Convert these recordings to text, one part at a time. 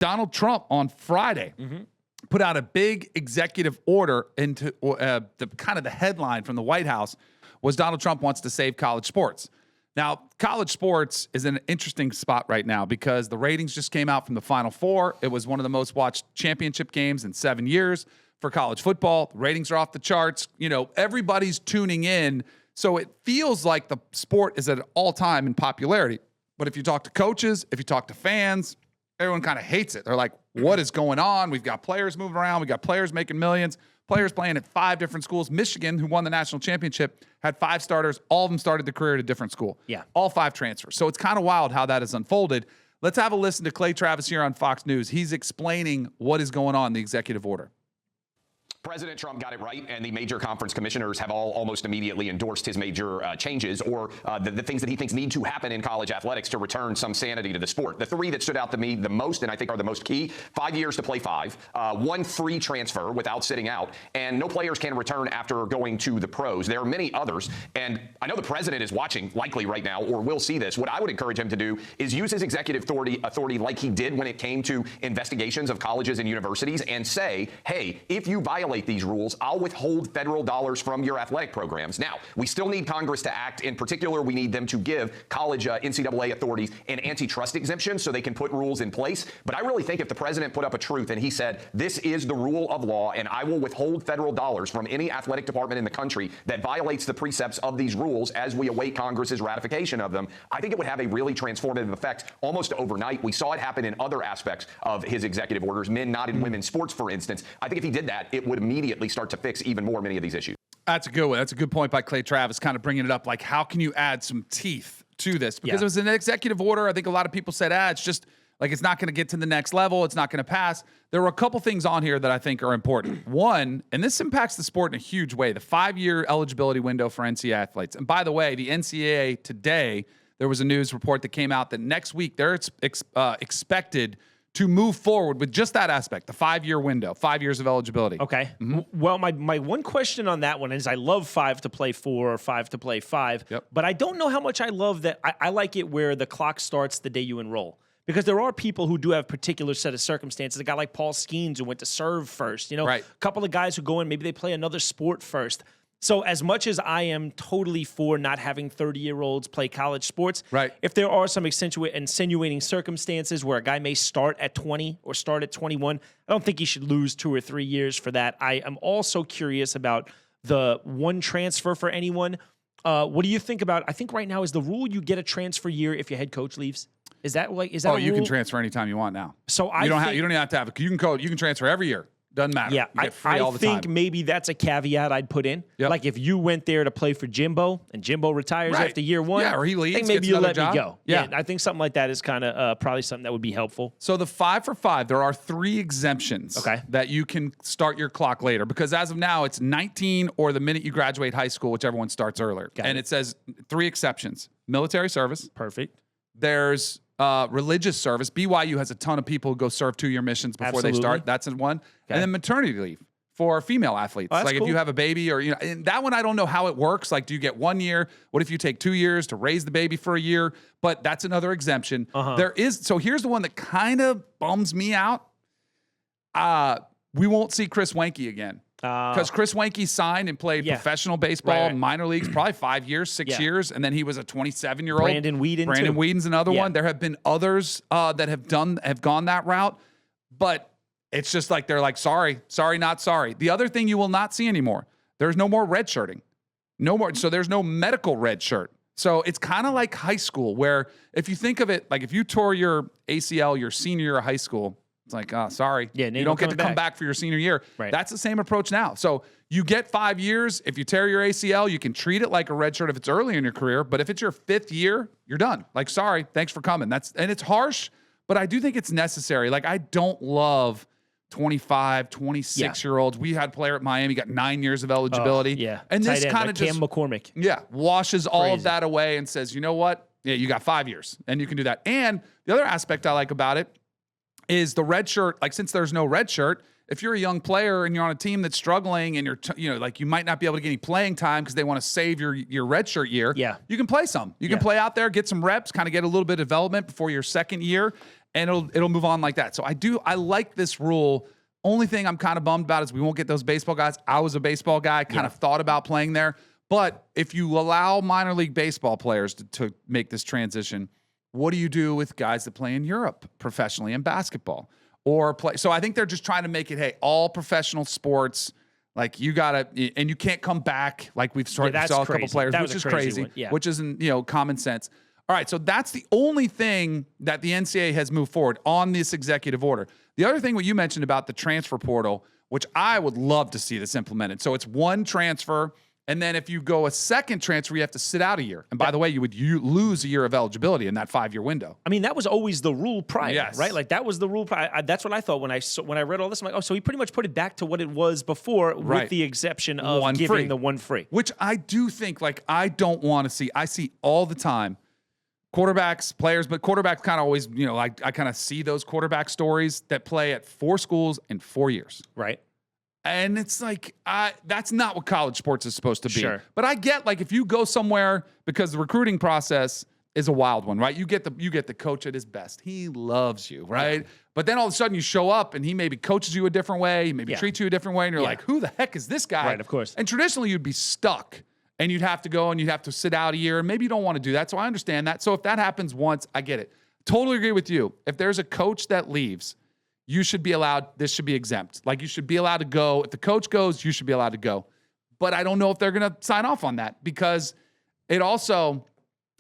Donald Trump on Friday put out a big executive order into the kind of the headline from the White House was Donald Trump wants to save college sports. Now, college sports is in an interesting spot right now because the ratings just came out from the Final Four. It was one of the most watched championship games in 7 years for college football. The ratings are off the charts. You know, everybody's tuning in. So it feels like the sport is at an all-time in popularity. But if you talk to coaches, if you talk to fans, everyone kind of hates it. They're like, what is going on? We've got players moving around. We've got players making millions. Players playing at 5 different schools. Michigan, who won the national championship, had 5 starters. All of them started their career at a different school. Yeah. All 5 transfers. So it's kind of wild how that has unfolded. Let's have a listen to Clay Travis here on Fox News. He's explaining what is going on in the executive order. President Trump got it right, and the major conference commissioners have all almost immediately endorsed his major changes or the things that he thinks need to happen in college athletics to return some sanity to the sport. The 3 that stood out to me the most and I think are the most key, 5 years to play 5, 1 free transfer without sitting out, and no players can return after going to the pros. There are many others, and I know the president is watching likely right now or will see this. What I would encourage him to do is use his executive authority like he did when it came to investigations of colleges and universities and say, hey, if you violate these rules, I'll withhold federal dollars from your athletic programs. Now, we still need Congress to act. In particular, we need them to give college NCAA authorities an antitrust exemption so they can put rules in place. But I really think if the president put up a truth and he said, this is the rule of law and I will withhold federal dollars from any athletic department in the country that violates the precepts of these rules as we await Congress's ratification of them, I think it would have a really transformative effect almost overnight. We saw it happen in other aspects of his executive orders, men not in women's sports, for instance. I think if he did that, it would immediately start to fix even more many of these issues. That's a good one. That's a good point by Clay Travis, kind of bringing it up. Like, how can you add some teeth to this? Because it was an executive order. I think a lot of people said, it's just like it's not going to get to the next level. It's not going to pass. There were a couple things on here that I think are important. One, and this impacts the sport in a huge way, the 5-year eligibility window for NCAA athletes. And by the way, the NCAA today, there was a news report that came out that next week they're expected to move forward with just that aspect, the 5-year window, 5 years of eligibility. Okay. Well, my one question on that one is I love 5 to play 4 or 5 to play 5, but I don't know how much I love that. I like it where the clock starts the day you enroll. Because there are people who do have particular set of circumstances. A guy like Paul Skeens who went to serve first. You know, a couple of guys who go in, maybe they play another sport first. So as much as I am totally for not having 30-year-olds play college sports, if there are some insinuating circumstances where a guy may start at 20 or start at 21, I don't think he should lose 2 or 3 years for that. I am also curious about the 1 transfer for anyone. What do you think about, I think right now is the rule you get a transfer year if your head coach leaves? Is that a you rule? can transfer anytime you want now. So you don't even have to have it. You can transfer every year. Doesn't matter. Yeah, I think maybe that's a caveat I'd put in. Like if you went there to play for Jimbo and Jimbo retires after year 1, or he leaves, I think maybe you let me go. Yeah, I think something like that is kind of probably something that would be helpful. So the 5 for 5, there are 3 exemptions that you can start your clock later because as of now, it's 19 or the minute you graduate high school, whichever one starts earlier. It says 3 exceptions. Military service. Perfect. There's religious service. BYU has a ton of people who go serve 2-year missions before they start. That's in one. And then maternity leave for female athletes. Like if you have a baby or, and that one, I don't know how it works. Like, do you get 1 year? What if you take 2 years to raise the baby for a year? But that's another exemption. So here's the one that kind of bums me out. We won't see Chris Wenke again. Because Chris Wenke signed and played professional baseball, minor leagues, probably 5 years, 6 years, and then he was a 27-year-old. Brandon Whedon's another one. There have been others that have gone that route, but it's just like they're like, sorry, not sorry. The other thing you will not see anymore, there's no more red shirting. No more. So there's no medical red shirt. So it's kind of like high school where if you think of it, like if you tore your ACL your senior year of high school, it's like, sorry, you don't get to come back for your senior year. That's the same approach now. So you get 5 years. If you tear your ACL, you can treat it like a red shirt if it's early in your career. But if it's your 5th year, you're done. Like, sorry, thanks for coming. And it's harsh, but I do think it's necessary. Like, I don't love 25, 26-year-olds. We had a player at Miami, got 9 years of eligibility. And this kind of just, Cam McCormick. Washes all of that away and says, you know what? Yeah, you got 5 years, and you can do that. And the other aspect I like about it, is the red shirt. Like, since there's no red shirt, if you're a young player and you're on a team that's struggling and you're, like, you might not be able to get any playing time because they want to save your red shirt year. Yeah. You can play some. You can play out there, get some reps, kind of get a little bit of development before your second year, and it'll move on like that. So I like this rule. Only thing I'm kind of bummed about is we won't get those baseball guys. I was a baseball guy, kind of thought about playing there. But if you allow minor league baseball players to make this transition, what do you do with guys that play in Europe professionally in basketball or play? So I think they're just trying to make it, hey, all professional sports, like you gotta, and you can't come back. Like we've saw a couple players, which is crazy, which isn't, common sense. All right, so that's the only thing that the NCAA has moved forward on this executive order. The other thing, what you mentioned about the transfer portal, which I would love to see this implemented. So it's one transfer, and then if you go a second transfer, you have to sit out a year. And by the way, you lose a year of eligibility in that 5-year window. I mean, that was always the rule prior, right? Like that was the rule prior. That's what I thought when I read all this. I'm like, oh, so he pretty much put it back to what it was before, with the exception of giving the one free. Which I do think, like, I don't want to see. I see all the time. Quarterbacks, players, but quarterbacks kind of always, I kind of see those quarterback stories that play at 4 schools in 4 years. Right. And it's like, that's not what college sports is supposed to be. Sure. But I get, like, if you go somewhere, because the recruiting process is a wild one, right? You get the coach at his best. He loves you, right? But then all of a sudden you show up and he maybe coaches you a different way, he maybe treats you a different way, and you're like, who the heck is this guy? Right, of course. And traditionally you'd be stuck. And you'd have to go and you'd have to sit out a year. And maybe you don't want to do that. So I understand that. So if that happens once, I get it. Totally agree with you. If there's a coach that leaves, you should be allowed, this should be exempt. Like, you should be allowed to go. If the coach goes, you should be allowed to go. But I don't know if they're going to sign off on that, because it also,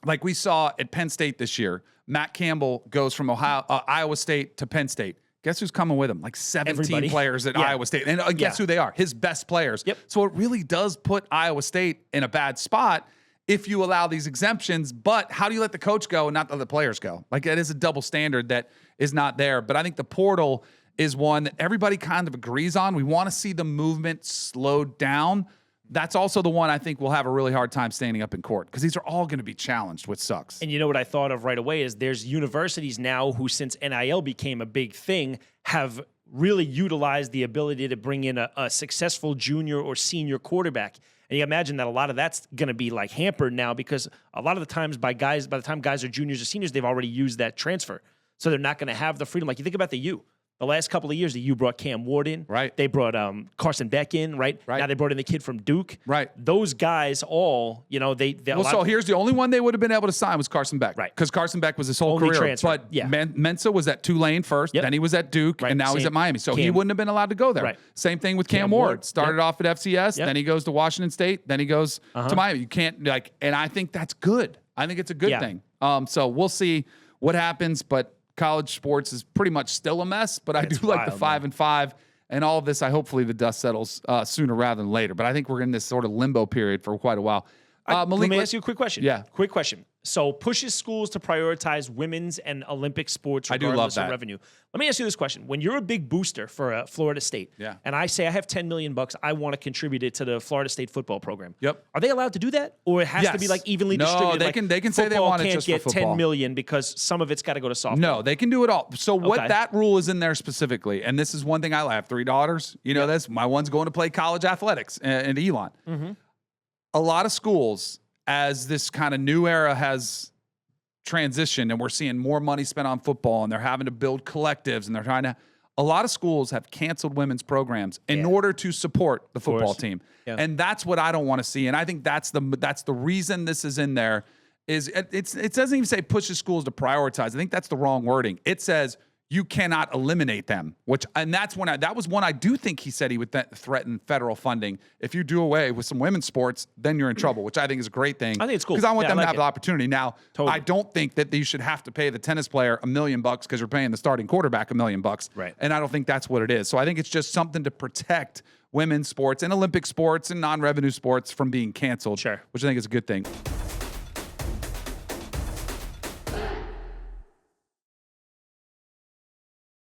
like we saw at Penn State this year, Matt Campbell goes from Iowa State to Penn State. Guess who's coming with him? Like 17 players at Iowa State. And guess who they are? His best players. Yep. So it really does put Iowa State in a bad spot if you allow these exemptions. But how do you let the coach go and not let the players go? Like, it is a double standard that is not there. But I think the portal is one that everybody kind of agrees on. We want to see the movement slowed down. That's also the one I think will have a really hard time standing up in court, because these are all going to be challenged, which sucks. And you know what I thought of right away is there's universities now who, since NIL became a big thing, have really utilized the ability to bring in a successful junior or senior quarterback. And you imagine that a lot of that's going to be like hampered now, because a lot of the times by the time guys are juniors or seniors, they've already used that transfer. So they're not going to have the freedom. Like, you think about the U. The last couple of years, the U brought Cam Ward in. Right. They brought Carson Beck in. Right. Now they brought in the kid from Duke. Right. Those guys all, so here's the only one they would have been able to sign was Carson Beck. Right. Because Carson Beck was his whole Only career. transfer. But Mensa was at Tulane first. Then he was at Duke. And now he's at Miami. So he wouldn't have been allowed to go there. Right. Same thing with Cam Ward. Started off at FCS. Then he goes to Washington State. Then he goes to Miami. You can't, and I think that's good. I think it's a good thing. So we'll see what happens. But college sports is pretty much still a mess, but I do like the 5-5 and all of this. Hopefully the dust settles sooner rather than later, but I think we're in this sort of limbo period for quite a while. Malik, let me ask you a quick question. Yeah. Quick question. So pushes schools to prioritize women's and Olympic sports regardless of revenue. Let me ask you this question. When you're a big booster for Florida State, and I say I have $10 million, I want to contribute it to the Florida State football program. Yep. Are they allowed to do that? Or it has to be like evenly distributed? No, they can say they want it just for football. Can't get $10 million because some of it's got to go to softball. No, they can do it all. So what that rule is in there specifically, and this is one thing I have 3 daughters. You know this. My one's going to play college athletics in Elon. Mm-hmm. A lot of schools, as this kind of new era has transitioned and we're seeing more money spent on football and they're having to build collectives and they're trying to, a lot of schools have canceled women's programs in order to support the football team. Yeah. And that's what I don't want to see. And I think that's the reason this is in there is it doesn't even say pushes schools to prioritize. I think that's the wrong wording. It says you cannot eliminate them, that was one I do think he said he would threaten federal funding. If you do away with some women's sports, then you're in trouble, which I think is a great thing. I think it's cool. Because I want them to have the opportunity. Now, I don't think that you should have to pay the tennis player $1 million because you're paying the starting quarterback $1 million. Right. And I don't think that's what it is. So I think it's just something to protect women's sports and Olympic sports and non-revenue sports from being canceled, which I think is a good thing.